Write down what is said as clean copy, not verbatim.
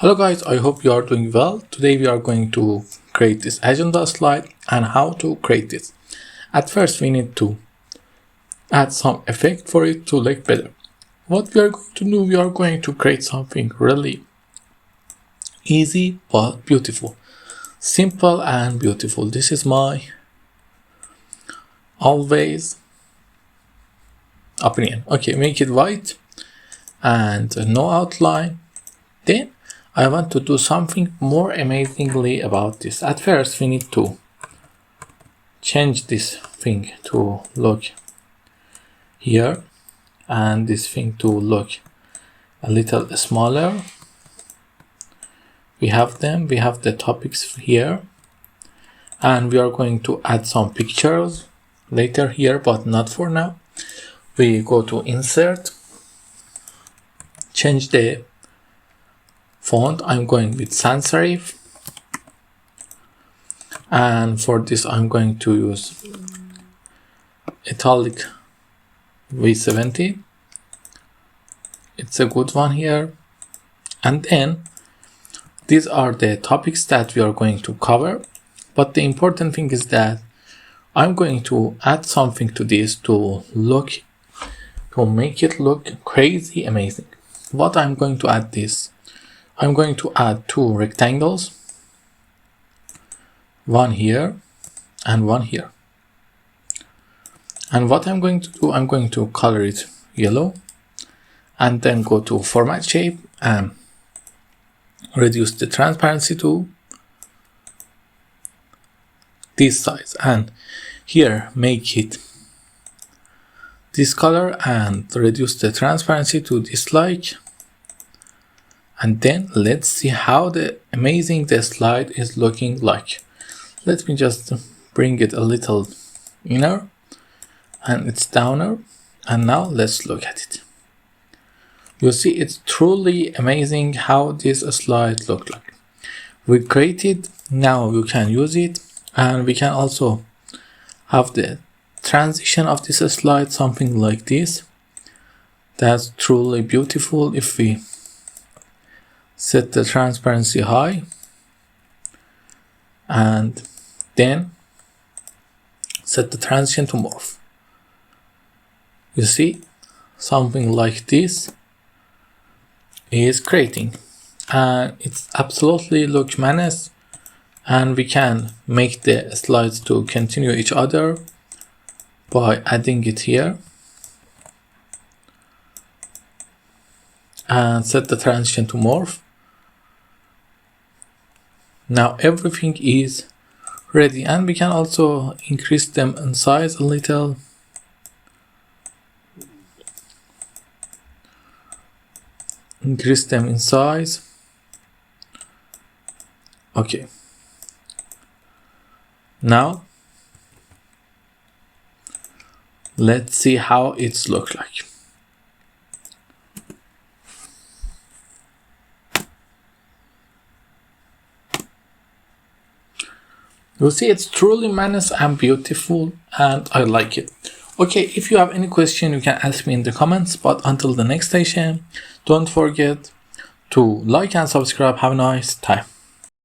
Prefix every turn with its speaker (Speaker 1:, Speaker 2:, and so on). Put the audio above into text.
Speaker 1: Hello guys, I hope you are doing well. Today we are going to create this agenda slide and how to create this. At first we need to add some effect for it to look better. What we are going to do, we are going to create something really easy but beautiful. Simple and beautiful. This is my always opinion. Okay, make it white and no outline. Then I want to do something more amazingly about this. At first we need to change this thing to look here and this thing to look a little smaller. We have them, we have the topics here, and we are going to add some pictures later here, but not for now. We go to insert, change the font. I'm going with sans serif, and for this I'm going to use italic V70. It's a good one here. And then these are the topics that we are going to cover, but the important thing is that I'm going to add something to this to make it look crazy amazing. What I'm going to add this, I'm going to add two rectangles, one here and one here. And what I'm going to do, I'm going to color it yellow and then go to format shape and reduce the transparency to this size, and here make it this color and reduce the transparency to dislike. And then let's see how amazing the slide is looking like. Let me just bring it a little inner and it's downer, and now let's look at it. You see, it's truly amazing how this slide looks like. We created, now you can use it, and we can also have the transition of this slide, something like this. That's truly beautiful. If we set the transparency high and then set the transition to morph, you see something like this is creating, and it's absolutely look menace. And we can make the slides to continue each other by adding it here and set the transition to morph. Now everything is ready, and we can also increase them in size a little. Increase them in size. Okay. Now let's see how it's look like. You see, it's truly menace and beautiful, and I like it. Okay, if you have any question, you can ask me in the comments, but until the next session, don't forget to like and subscribe. Have a nice time.